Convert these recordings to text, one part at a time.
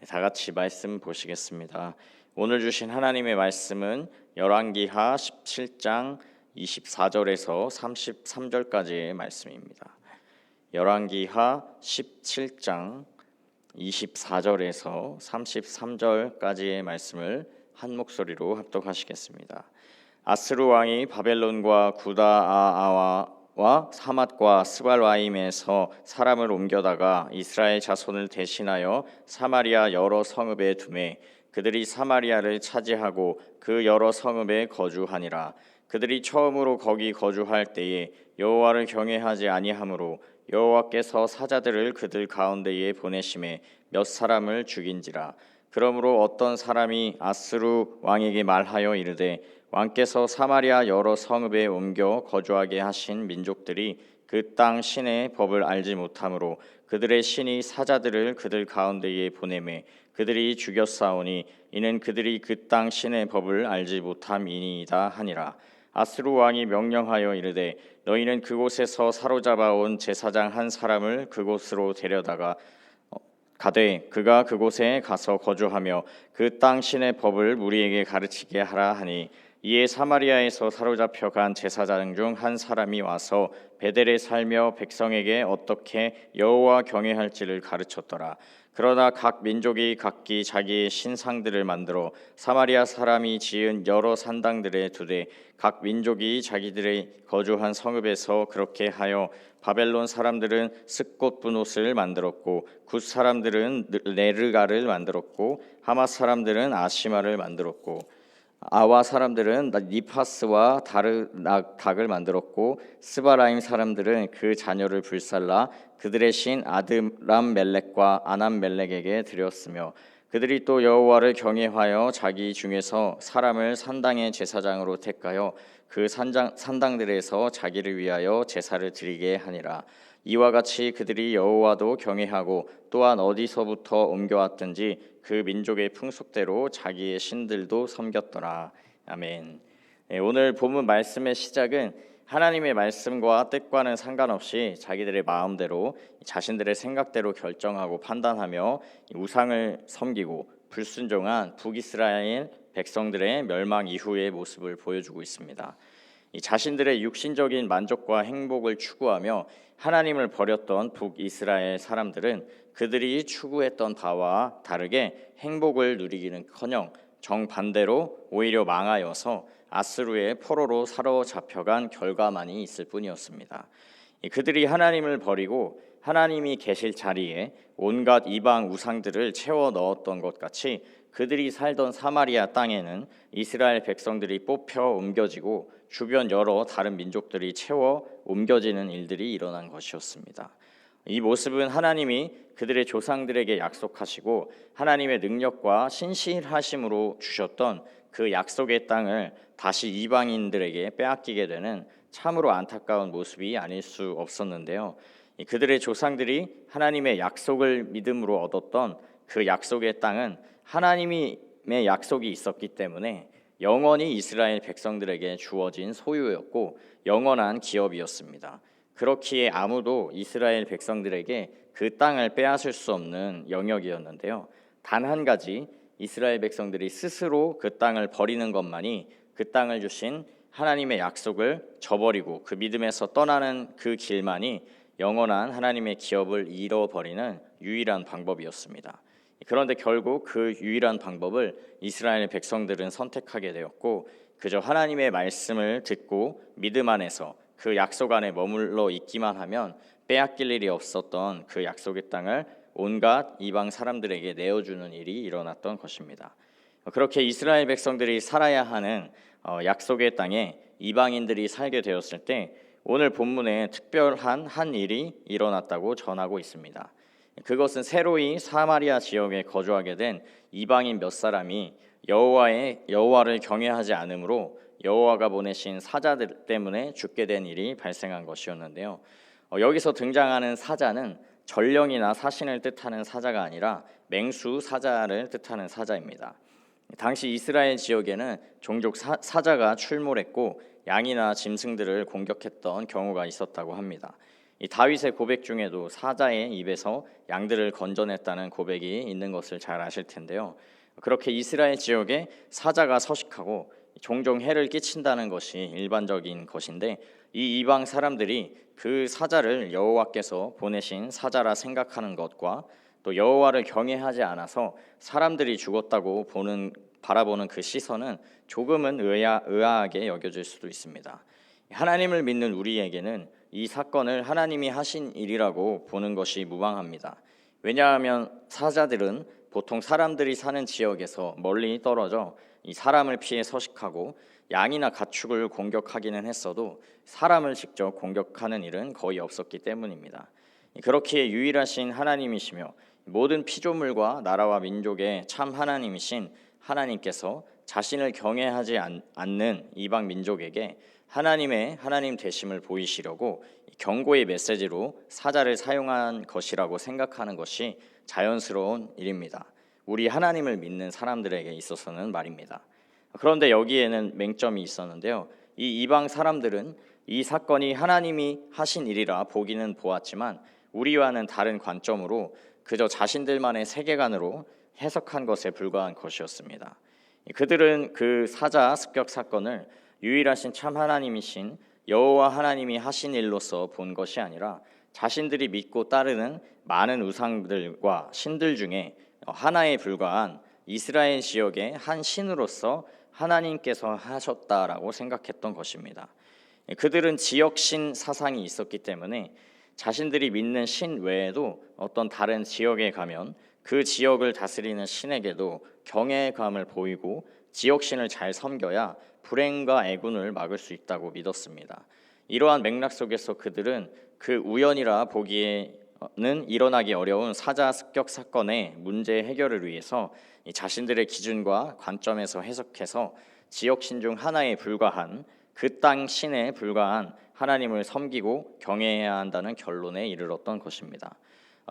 다 같이 말씀 보시겠습니다. 오늘 주신 하나님의 말씀은 열왕기하 17장 24절에서 33절까지의 말씀입니다. 열왕기하 17장 24절에서 33절까지의 말씀을 한 목소리로 합독하시겠습니다. 아스루 왕이 바벨론과 구다아아와 사맛과 스발와임에서 사람을 옮겨다가 이스라엘 자손을 대신하여 사마리아 여러 성읍에 두매 그들이 사마리아를 차지하고 그 여러 성읍에 거주하니라. 그들이 처음으로 거기 거주할 때에 여호와를 경외하지 아니하므로 여호와께서 사자들을 그들 가운데에 보내심에 몇 사람을 죽인지라. 그러므로 어떤 사람이 아스루 왕에게 말하여 이르되 왕께서 사마리아 여러 성읍에 옮겨 거주하게 하신 민족들이 그 땅 신의 법을 알지 못하므로 그들의 신이 사자들을 그들 가운데에 보내매 그들이 죽였사오니 이는 그들이 그 땅 신의 법을 알지 못함이니이다 하니라. 아스루 왕이 명령하여 이르되 너희는 그곳에서 사로잡아 온 제사장 한 사람을 그곳으로 데려다가 가되 그가 그곳에 가서 거주하며 그 땅 신의 법을 무리에게 가르치게 하라 하니 이에 사마리아에서 사로잡혀 간 제사장 중 한 사람이 와서 베델에 살며 백성에게 어떻게 여호와 경외할지를 가르쳤더라. 그러나 각 민족이 각기 자기의 신상들을 만들어 사마리아 사람이 지은 여러 산당들에 두되 각 민족이 자기들의 거주한 성읍에서 그렇게 하여 바벨론 사람들은 스꽃 분옷을 만들었고 굿 사람들은 네르가를 만들었고 하맛 사람들은 아시마를 만들었고 아와 사람들은 니파스와 다르낙닭을 만들었고 스바라임 사람들은 그 자녀를 불살라 그들의 신 아드람멜렉과 아남멜렉에게 드렸으며 그들이 또 여호와를 경외하여 자기 중에서 사람을 산당의 제사장으로 택하여 그 산당들에서 자기를 위하여 제사를 드리게 하니라. 이와 같이 그들이 여호와도 경외하고 또한 어디서부터 옮겨왔든지 그 민족의 풍속대로 자기의 신들도 섬겼더라. 아멘. 오늘 본문 말씀의 시작은 하나님의 말씀과 뜻과는 상관없이 자기들의 마음대로 자신들의 생각대로 결정하고 판단하며 우상을 섬기고 불순종한 북이스라엘 백성들의 멸망 이후의 모습을 보여주고 있습니다. 자신들의 육신적인 만족과 행복을 추구하며 하나님을 버렸던 북이스라엘 사람들은 그들이 추구했던 바와 다르게 행복을 누리기는커녕 정반대로 오히려 망하여서 아스루의 포로로 사로잡혀간 결과만이 있을 뿐이었습니다. 그들이 하나님을 버리고 하나님이 계실 자리에 온갖 이방 우상들을 채워 넣었던 것 같이 그들이 살던 사마리아 땅에는 이스라엘 백성들이 뽑혀 옮겨지고 주변 여러 다른 민족들이 채워 옮겨지는 일들이 일어난 것이었습니다. 이 모습은 하나님이 그들의 조상들에게 약속하시고 하나님의 능력과 신실하심으로 주셨던 그 약속의 땅을 다시 이방인들에게 빼앗기게 되는 참으로 안타까운 모습이 아닐 수 없었는데요. 그들의 조상들이 하나님의 약속을 믿음으로 얻었던 그 약속의 땅은 하나님의 약속이 있었기 때문에 영원히 이스라엘 백성들에게 주어진 소유였고 영원한 기업이었습니다. 그렇기에 아무도 이스라엘 백성들에게 그 땅을 빼앗을 수 없는 영역이었는데요. 단 한 가지 이스라엘 백성들이 스스로 그 땅을 버리는 것만이 그 땅을 주신 하나님의 약속을 저버리고 그 믿음에서 떠나는 그 길만이 영원한 하나님의 기업을 잃어버리는 유일한 방법이었습니다. 그런데 결국 그 유일한 방법을 이스라엘 백성들은 선택하게 되었고 그저 하나님의 말씀을 듣고 믿음 안에서 그 약속 안에 머물러 있기만 하면 빼앗길 일이 없었던 그 약속의 땅을 온갖 이방 사람들에게 내어주는 일이 일어났던 것입니다. 그렇게 이스라엘 백성들이 살아야 하는 약속의 땅에 이방인들이 살게 되었을 때 오늘 본문에 특별한 한 일이 일어났다고 전하고 있습니다. 그것은 새로이 사마리아 지역에 거주하게 된 이방인 몇 사람이 여호와를 경외하지 않으므로 여호와가 보내신 사자들 때문에 죽게 된 일이 발생한 것이었는데요. 여기서 등장하는 사자는 전령이나 사신을 뜻하는 사자가 아니라 맹수 사자를 뜻하는 사자입니다. 당시 이스라엘 지역에는 종종 사자가 출몰했고 양이나 짐승들을 공격했던 경우가 있었다고 합니다. 이 다윗의 고백 중에도 사자의 입에서 양들을 건져냈다는 고백이 있는 것을 잘 아실 텐데요. 그렇게 이스라엘 지역에 사자가 서식하고 종종 해를 끼친다는 것이 일반적인 것인데, 이 이방 사람들이 그 사자를 여호와께서 보내신 사자라 생각하는 것과 또 여호와를 경외하지 않아서 사람들이 죽었다고 바라보는 그 시선은 조금은 의아하게 여겨질 수도 있습니다. 하나님을 믿는 우리에게는 이 사건을 하나님이 하신 일이라고 보는 것이 무방합니다. 왜냐하면 사자들은 보통 사람들이 사는 지역에서 멀리 떨어져 이 사람을 피해 서식하고 양이나 가축을 공격하기는 했어도 사람을 직접 공격하는 일은 거의 없었기 때문입니다. 그렇기에 유일하신 하나님이시며 모든 피조물과 나라와 민족의 참 하나님이신 하나님께서 자신을 경외하지 않는 이방 민족에게 하나님 되심을 보이시려고 경고의 메시지로 사자를 사용한 것이라고 생각하는 것이 자연스러운 일입니다. 우리 하나님을 믿는 사람들에게 있어서는 말입니다. 그런데 여기에는 맹점이 있었는데요. 이 이방 사람들은 이 사건이 하나님이 하신 일이라 보기는 보았지만 우리와는 다른 관점으로 그저 자신들만의 세계관으로 해석한 것에 불과한 것이었습니다. 그들은 그 사자 습격 사건을 유일하신 참 하나님이신 여호와 하나님이 하신 일로서 본 것이 아니라 자신들이 믿고 따르는 많은 우상들과 신들 중에 하나에 불과한 이스라엘 지역의 한 신으로서 하나님께서 하셨다라고 생각했던 것입니다. 그들은 지역신 사상이 있었기 때문에 자신들이 믿는 신 외에도 어떤 다른 지역에 가면 그 지역을 다스리는 신에게도 경외감을 보이고 지역신을 잘 섬겨야 불행과 애군을 막을 수 있다고 믿었습니다. 이러한 맥락 속에서 그들은 그 우연이라 보기에는 일어나기 어려운 사자 습격 사건의 문제 해결을 위해서 자신들의 기준과 관점에서 해석해서 지역신 중 하나에 불과한 그 땅 신에 불과한 하나님을 섬기고 경외해야 한다는 결론에 이르렀던 것입니다.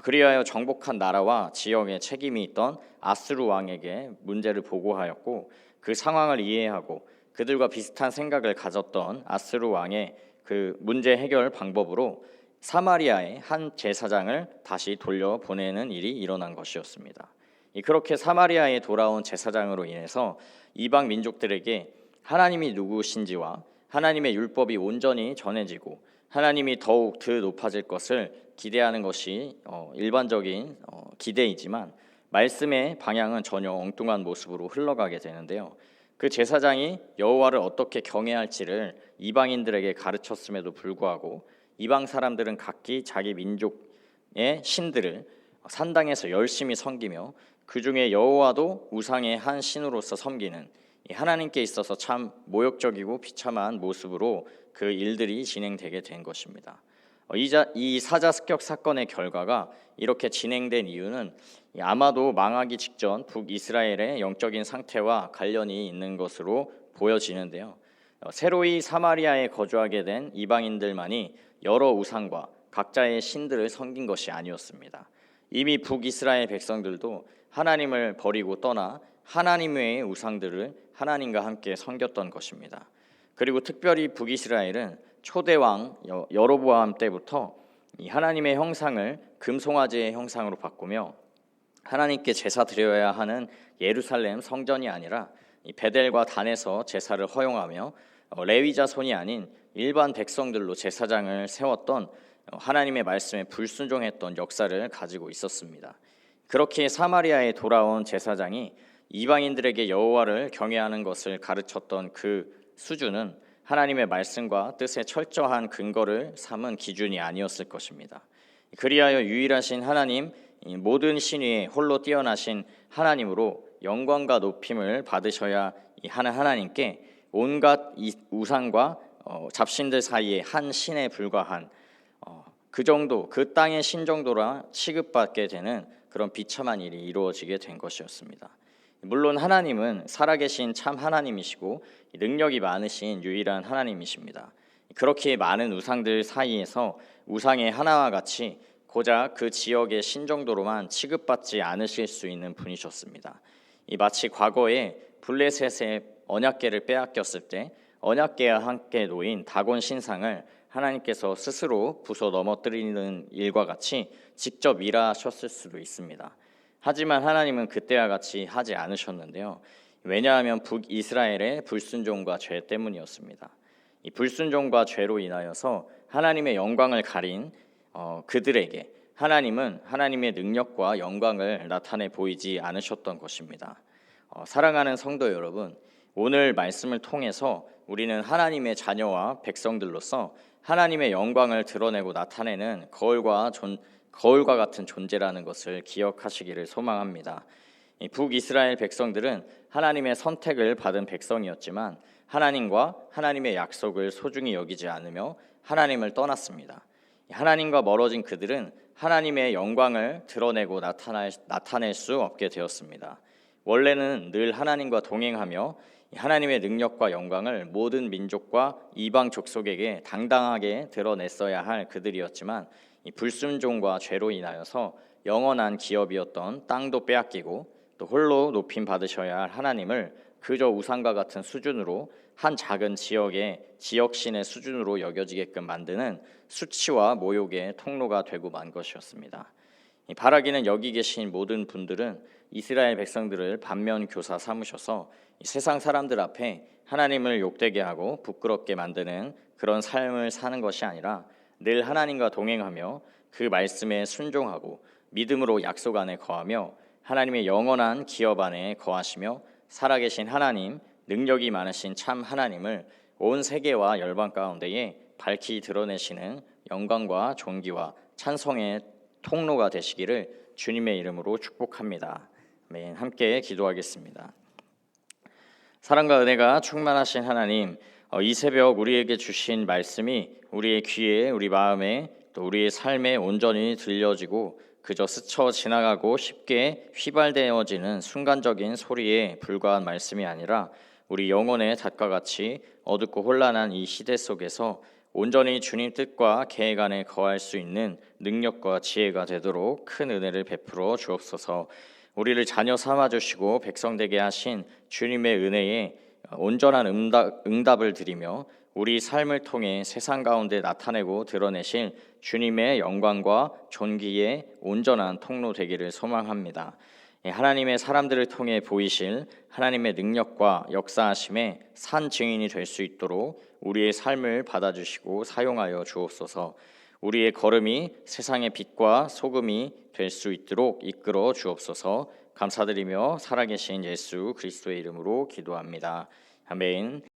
그리하여 정복한 나라와 지역에 책임이 있던 아스루 왕에게 문제를 보고하였고, 그 상황을 이해하고 그들과 비슷한 생각을 가졌던 아스루 왕의 그 문제 해결 방법으로 사마리아의 한 제사장을 다시 돌려보내는 일이 일어난 것이었습니다. 그렇게 사마리아에 돌아온 제사장으로 인해서 이방 민족들에게 하나님이 누구신지와 하나님의 율법이 온전히 전해지고 하나님이 더욱 더 높아질 것을 기대하는 것이 일반적인 기대이지만 말씀의 방향은 전혀 엉뚱한 모습으로 흘러가게 되는데요. 그 제사장이 여호와를 어떻게 경외할지를 이방인들에게 가르쳤음에도 불구하고 이방 사람들은 각기 자기 민족의 신들을 산당에서 열심히 섬기며 그 중에 여호와도 우상의 한 신으로서 섬기는 하나님께 있어서 참 모욕적이고 비참한 모습으로 그 일들이 진행되게 된 것입니다. 이 사자 습격 사건의 결과가 이렇게 진행된 이유는 아마도 망하기 직전 북이스라엘의 영적인 상태와 관련이 있는 것으로 보여지는데요. 새로이 사마리아에 거주하게 된 이방인들만이 여러 우상과 각자의 신들을 섬긴 것이 아니었습니다. 이미 북이스라엘 백성들도 하나님을 버리고 떠나 하나님 외의 우상들을 하나님과 함께 섬겼던 것입니다. 그리고 특별히 북이스라엘은 초대왕 여로보암 때부터 이 하나님의 형상을 금송아지의 형상으로 바꾸며 하나님께 제사 드려야 하는 예루살렘 성전이 아니라 이 베델과 단에서 제사를 허용하며 레위 자손이 아닌 일반 백성들로 제사장을 세웠던 하나님의 말씀에 불순종했던 역사를 가지고 있었습니다. 그렇게 사마리아에 돌아온 제사장이 이방인들에게 여호와를 경외하는 것을 가르쳤던 그 수준은 하나님의 말씀과 뜻의 철저한 근거를 삼은 기준이 아니었을 것입니다. 그리하여 유일하신 하나님, 모든 신 위에 홀로 뛰어나신 하나님으로 영광과 높임을 받으셔야 하는 하나님께 온갖 우상과 잡신들 사이에 한 신에 불과한 그 정도, 그 땅의 신 정도라 취급받게 되는 그런 비참한 일이 이루어지게 된 것이었습니다. 물론 하나님은 살아계신 참 하나님이시고 능력이 많으신 유일한 하나님이십니다. 그렇게 많은 우상들 사이에서 우상의 하나와 같이 고작 그 지역의 신 정도로만 취급받지 않으실 수 있는 분이셨습니다. 마치 과거에 블레셋의 언약궤를 빼앗겼을 때 언약궤와 함께 놓인 다곤 신상을 하나님께서 스스로 부숴 넘어뜨리는 일과 같이 직접 일하셨을 수도 있습니다. 하지만 하나님은 그때와 같이 하지 않으셨는데요. 왜냐하면 북이스라엘의 불순종과 죄 때문이었습니다. 이 불순종과 죄로 인하여서 하나님의 영광을 가린 그들에게 하나님은 하나님의 능력과 영광을 나타내 보이지 않으셨던 것입니다. 사랑하는 성도 여러분, 오늘 말씀을 통해서 우리는 하나님의 자녀와 백성들로서 하나님의 영광을 드러내고 나타내는 거울과 같은 존재라는 것을 기억하시기를 소망합니다. 이 북이스라엘 백성들은 하나님의 선택을 받은 백성이었지만 하나님과 하나님의 약속을 소중히 여기지 않으며 하나님을 떠났습니다. 하나님과 멀어진 그들은 하나님의 영광을 드러내고 나타낼 수 없게 되었습니다. 원래는 늘 하나님과 동행하며 하나님의 능력과 영광을 모든 민족과 이방 족속에게 당당하게 드러냈어야 할 그들이었지만 이 불순종과 죄로 인하여서 영원한 기업이었던 땅도 빼앗기고 또 홀로 높임 받으셔야 할 하나님을 그저 우상과 같은 수준으로 한 작은 지역신의 수준으로 여겨지게끔 만드는 수치와 모욕의 통로가 되고 만 것이었습니다. 바라기는 여기 계신 모든 분들은 이스라엘 백성들을 반면교사 삼으셔서 세상 사람들 앞에 하나님을 욕되게 하고 부끄럽게 만드는 그런 삶을 사는 것이 아니라 늘 하나님과 동행하며 그 말씀에 순종하고 믿음으로 약속 안에 거하며 하나님의 영원한 기업 안에 거하시며 살아계신 하나님, 능력이 많으신 참 하나님을 온 세계와 열방 가운데에 밝히 드러내시는 영광과 존귀와 찬송의 통로가 되시기를 주님의 이름으로 축복합니다. 아멘. 함께 기도하겠습니다. 사랑과 은혜가 충만하신 하나님, 이 새벽 우리에게 주신 말씀이 우리의 귀에, 우리 마음에, 또 우리의 삶에 온전히 들려지고 그저 스쳐 지나가고 쉽게 휘발되어지는 순간적인 소리에 불과한 말씀이 아니라 우리 영혼의 닷과 같이 어둡고 혼란한 이 시대 속에서 온전히 주님 뜻과 계획 안에 거할 수 있는 능력과 지혜가 되도록 큰 은혜를 베풀어 주옵소서. 우리를 자녀 삼아주시고 백성 되게 하신 주님의 은혜에 온전한 응답을 드리며 우리 삶을 통해 세상 가운데 나타내고 드러내실 주님의 영광과 존귀의 온전한 통로 되기를 소망합니다. 하나님의 사람들을 통해 보이실 하나님의 능력과 역사하심의 산 증인이 될 수 있도록 우리의 삶을 받아주시고 사용하여 주옵소서. 우리의 걸음이 세상의 빛과 소금이 될 수 있도록 이끌어 주옵소서. 감사드리며 살아계신 예수 그리스도의 이름으로 기도합니다. 아멘.